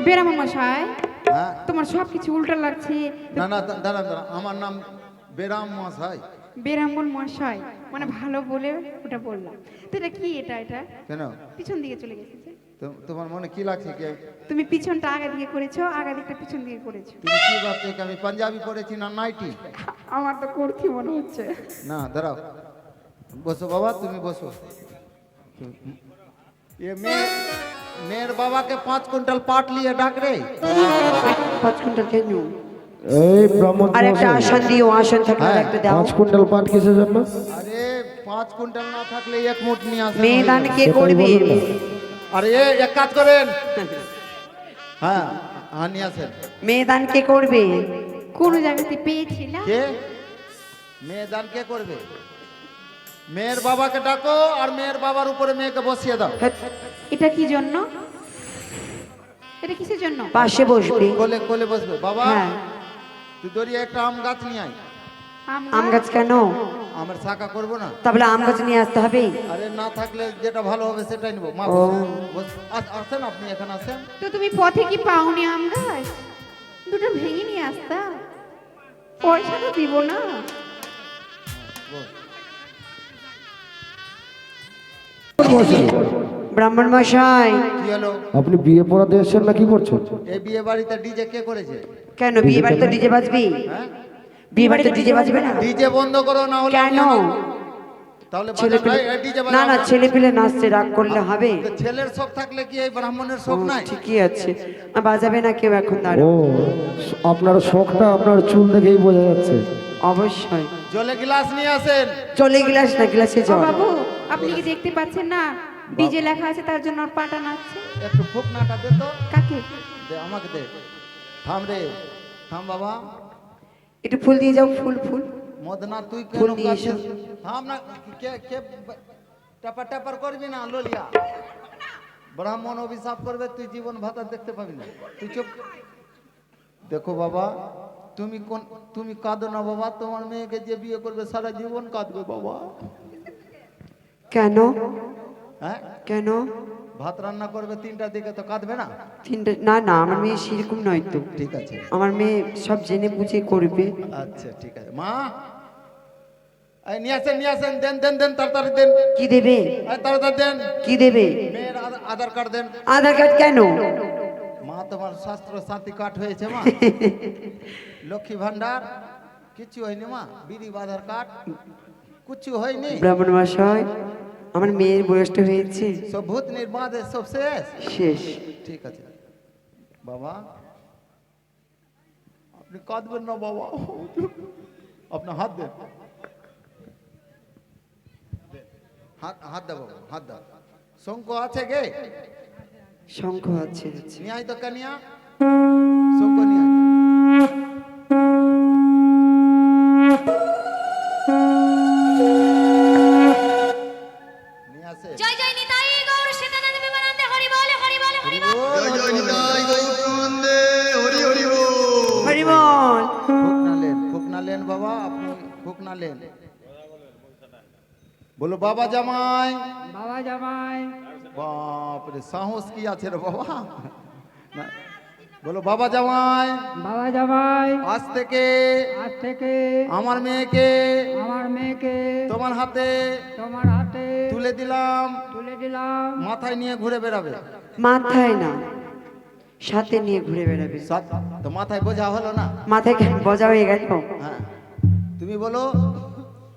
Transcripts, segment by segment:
বেরাম মশাই, হ্যাঁ তোমার সবকিছু উল্টো লাগছে। না না দাঁড়া দাঁড়া, আমার নাম বেরাম মশাই। বেরামল মশাই মানে ভালো বলে ওটা বললাম তো। এটা কি? এটা এটা কেন পিছন দিকে চলে গেছে যে। তোমার মনে কি লাগছে? কে তুমি পিছনটা আগে দিকে করেছো, আগে দিকটা পিছন দিকে করেছো। তুমি কি ভাবছো কি আমি পাঞ্জাবি পরেছি না নাইটি? আমার তো করছি মনে হচ্ছে। না দাঁড়াও, বসো বাবা, তুমি বসো। ये मेर बाबा के 5 कुंटल पाट लिए डाक रे। 5 কুইন্টাল কেন? এই ব্রাহ্মণ আর একটা মশাই, আসন দিও, আসন থাকলে হ্যাঁ, একটা দাও। 5 কুইন্টাল পাট কিসের জন্য? अरे 5 कुंटल না থাকলে এক মুঠ নিয়ে আসেন। মেয়ে দান কে সেটাই করবে? বলুন না। আরে এক কাজ করেন, হ্যাঁ হ্যাঁ নিয়ে আসেন। মেয়ে দান কে করবে? কোন জায়গাতে পেয়েছিলাম। কে মেয়ে দান কে করবে? মেয়ের বাবাকে ডাকো আর মেয়ের বাবার উপরে মেয়েকে বসিয়ে দাও। এটা কি জন্য? এটা কিসের জন্য? পাশে বসবে। কোলে কোলে বসবে। বাবা হ্যাঁ। তুই দড়িয়ে একটা আম গাছ নিয়ে আয়। আম গাছ কেন? আমের শাখা করবো না? তাহলে আম গাছ নিয়ে আসতে হবে। আরে না থাকলে যেটা ভালো হবে সেটাই নিবো। মা ও। আসেন, আপনি এখানে আসেন। তো তুমি পথে কি পাওনি আম গাছ? দুটো ভেঙে নিয়ে আসতা, পয়সা তো দিব না। মশাই, ব্রাহ্মণ মশাই, কি হলো? আপনি বিয়ে পড়াতে এসেছেন না কি করছেন? এই বিয়ে বাড়িতে ডিজে কে করেছে? কেন বিয়ে বাড়িতে ডিজে বাজবে? হ্যাঁ, বিয়ে বাড়িতে ডিজে বাজবে না? ডিজে বন্ধ করো, না হলে কেন? তাহলে ছেলে পেলে ডিজে না না, ছেলে পেলে নাচছে, রাগ করলে হবে? ছেলের শোক থাকলে কি এই ব্রাহ্মণের ও, শোক নাই? ঠিকই আছে। বাজাবে না কেউ এখন? ও, দাঁড়াও। আপনার শখটা আপনার চুল দেখেই বোঝা যাচ্ছে। অবশ্যই। জলে গ্লাস নিয়ে আসেন। চলে গ্লাস না, গ্লাসে ও জল। বাবু, আপনি কি দেখতে পাচ্ছেন না ডিজে লেখা আছে, তার জন্য ওর পাটা নাচছে। একটু ফুকনাটা দে তো। কাকে? দে আমাকে দে। থাম রে, থাম বাবা। একটু ফুল দিয়ে যাও, ফুল ফুল। মদনা তুই কেন ফুল দিয়ে কাঁদছিস? এসো। থাম না, কে কে টাপা টাপার করবি না ললিয়া। ব্রাহ্মণ অভিশাপ করবে, তুই জীবন ভাতা দেখতে পাবি না। তুই চুপ। দেখো বাবা, তুমি কাঁদো না বাবা, তোমার মেয়েকে যে বিয়ে করবে সারা জীবন কাঁদবে বাবা। কেন? হ্যাঁ, কেন? ভাত রান্না করবে 3টার দিকে, তো কাঁদবে না? তিনটে না না, আমার মেয়ে সেরকম নয় তো। ঠিক আছে, আমার মেয়ে সব জেনে বুঝে করবে। আচ্ছা ঠিক আছে। মা এই নিয়ে আসেন, দেন দেন দেন, তাড়াতাড়ি দেন। কি দেবে? এই তাড়াতাড়ি দেন। কি দেবে? মেয়ের আধার কার্ড দেন। আধার কার্ড কেন? মা তোমার শাস্ত্র শান্তি কার্ড হয়েছে মা। লক্ষ্মী ভান্ডার কিছু হয়নি মা। বিড়ি আধার কার্ড কিছু হয়নি। ব্রাহ্মণ মশাই, আমার মেয়ের বয়সটা হয়েছে, সব ভূত নির্বাদ সব শেষ। শেষ। ঠিক আছে বাবা, আপনি কাঁদবেন না বাবা। আপনার হাত দেন, হাত দাও বাবা, হাত দাও। শঙ্খ আছে গে? শঙ্খ আছে আছে। নিয়ে আয় তো কানিয়া, শঙ্খ নিয়ে আয়। নিয়ে আসে। জয় জয় নিতাই গৌর সীতানন্দ বিমানন্দে হরি বল হরি বল হরি বল। হরিবল। ফুক না লেন বাবা, আপনি ফুক না লেন। বলো বাবা জামাই। বাবা জামাই। বাপ রে, সাহস কি আছে রে বাবা। না, বলো বাবা জামাই। বাবা জামাই, আজ থেকে আজ থেকে আমার মেয়েকে আমার মেয়েকে তোমার হাতে তোমার হাতে তুলে দিলাম। তুলে দিলাম। মাথায় নিয়ে ঘুরে বেড়াবে। মাথায় না, সাথে নিয়ে ঘুরে বেড়াবে। তো মাথায় বোঝা হলো না? মাথায় কেন বোঝা হয়ে গেল? হ্যাঁ, তুমি বলো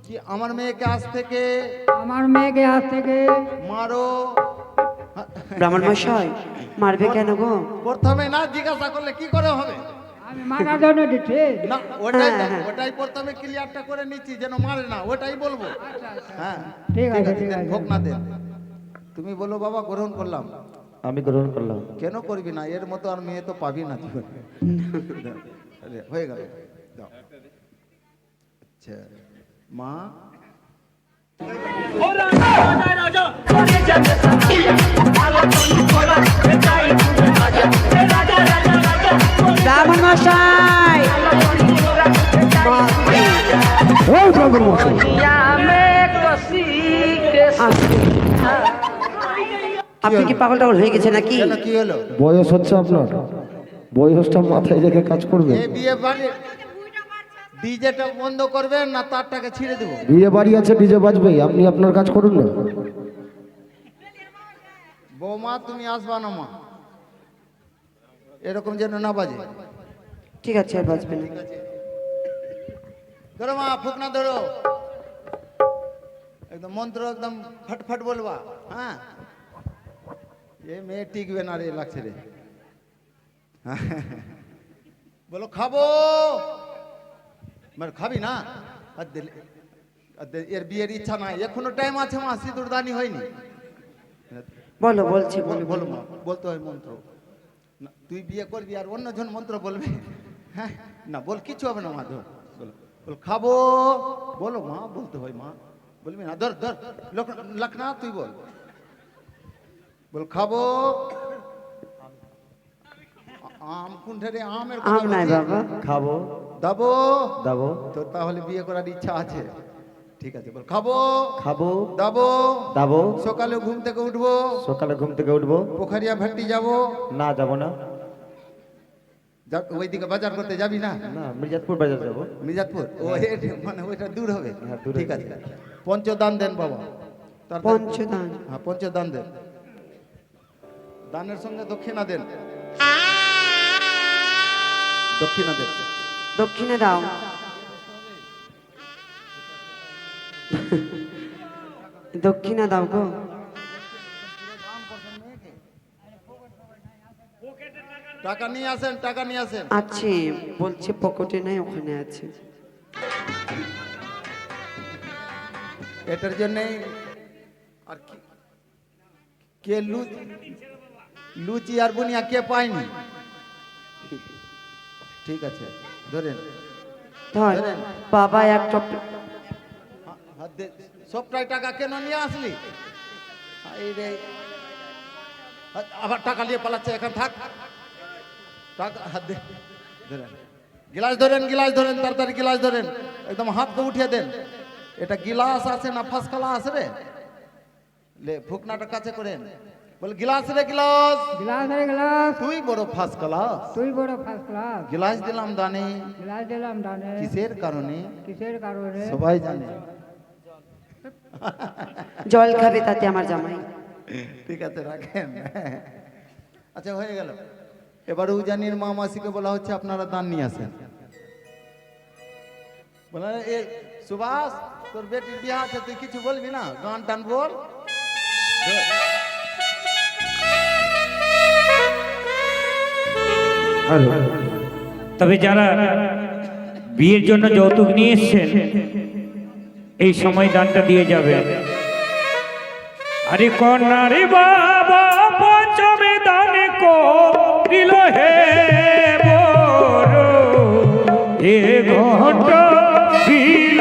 কি আমার মেয়েকে আজ থেকে আমার মেয়েকে আজ থেকে মারো। ব্রাহ্মণ মশাই, মারবে কেন গো? প্রথমে না জিজ্ঞাসা করলে কি করে হবে? আমি মারার জন্য দিচ্ছি। না ওটাই হ্যাঁ, হ্যাঁ। ওটাই প্রথমে ক্লিয়ারটা করে নিচ্ছি, যেন মারে না, ওটাই বলবো। হ্যাঁ ঠিক আছে, ঠিক দেন, আছে। ভোগ না দেন। তুমি বলো বাবা গ্রহণ করলাম। আমি গ্রহণ করলাম। কেন করবি না? এর মতো আর মেয়ে তো পাবি না জীবনে। আরে, হয়ে গেল, দাও। আচ্ছা মা, ব্রাহ্মণ মশাই, এই ব্রাহ্মণ মশাই, আসুন। আপনি কি পাগল টাগল হয়ে গেছে নাকি? কেন কি হলো? বয়স হচ্ছে আপনার, বয়সটা মাথায় রেখে কাজ করবে। এই বিয়ে বাড়ি ডিজেটা বন্ধ করবেন না তারটাকে ছিঁড়ে দেবো? বিয়ে বাড়ি আছে, ডিজে বাজবেই, আপনি আপনার কাজ করুন না। বৌমা তুমি আসবা না মা, এরকম যেন না বাজে। ঠিক আছে, আর বাজবে না। ধরো মা, ফুকনা ধরো, একদম মন্ত্র একদম ফটফট বলবা। হ্যাঁ, এ মেয়ে টিকবে না রে, লাগছে রে। বলো খাবো, মানে খাবি না? এর বিয়ের ইচ্ছা নাই, এখনো টাইম আছে মা, সিঁদুর দানি হয়নি। বলো, বলছি, বলো বলো মা, বলতে হয় মন্ত্র। না, তুই বিয়ে করবি আর অন্যজন মন্ত্র বলবে? হ্যাঁ না, বল, কিছু হবে না মা, ধর বলো, বল খাবো, বলো মা, বলতে হয় মা, বলবি না? ধর ধর, লখনা তুই বল, বল খাবো। আম কোনটা রে? আমের কথা আম নাই বলছিস? বাবা। খাবো, দাবো দাবো, তোর তাহলে বিয়ে করার ইচ্ছা আছে? ঠিক আছে, বল খাবো, খাবো, দাবো, দাবো, সকালে ঘুম থেকে উঠবো, সকালে ঘুম থেকে উঠবো। পোখারিয়া ভাট্টি যাবো। না, যাবো না। ওইদিকে বাজার করতে যাবি না? না, মির্জাপুর বাজার যাবো। মির্জাপুর, ও মানে ওইটা দূর হবে। হ্যাঁ, দূর ঠিক হবে। আছে, পঞ্চদান দেন বাবা। পঞ্চদান। হ্যাঁ, পঞ্চদান দেন, দানের সঙ্গে দক্ষিণা দেন, দক্ষিণা দেন। দক্ষিণে দাও। দক্ষিণা দাও গো। টাকা নিয়ে আসেন, টাকা নিয়ে আসেন। আছে, বলছে পকেটে নাই, ওখানে আছে। এটার জন্যই আর কি, কে লুচি আর বুনিয়া কে পায়নি? ঠিক আছে, ধরেন ধর বাবা, এক টপ। হাত দে। সবটাই টাকা কেন নিয়ে আসলি? এই রে, আবার টাকা নিয়ে পালাচ্ছে, এখন থাক। টাকা হাত দে, ধরেন গিলাস ধরেন, গিলাস ধরেন, তাড়াতাড়ি গিলাস ধরেন, একদম হাতকে উঠিয়ে দেন। এটা গিলাস আছে না ফার্স্ট ক্লাস রে? লে ফুকনাটা কাছে করেন, বল গিলাস রে, গিলাস। গ্লাস রে গ্লাস, তুই বড় ফার্স্ট ক্লাস, তুই বড় ফার্স্ট ক্লাস। গিলাস দিলাম দানে, গ্লাস দিলাম ডানে, কিসের কারণে কিসের কারণে? সবাই জানে। জল খাবে তাতে আমার জামাই। ঠিক আছে, রাখেন। আচ্ছা, হয়ে গেল। এবার উজানির মা মাসিকে বলা হচ্ছে আপনারা দান নিয়ে আসেন। বলে এ সুভাষ, তোর বেটির বিয়ে আছে, তুই কিছু বলবি না? গান টান বল। তবে যারা বিয়ের জন্য যৌতুক নিয়ে এসছেন, এই সময় দানটা দিয়ে যাবে। আরে কন্যারে বাবা পঞ্চমে দানে করিল হে বড়, এ ঘন্টা দিল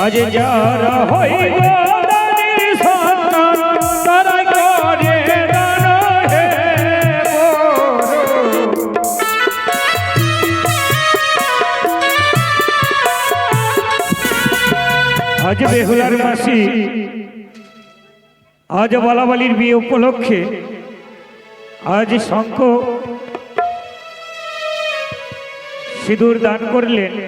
আজ যারা হইব দানির সন্তান, তারা করে দান হে বড়। আজ বেহুলার মাসি, আজ বালাবালির বিয়ে উপলক্ষে আজ শঙ্খ সিঁদুর দান করলেন।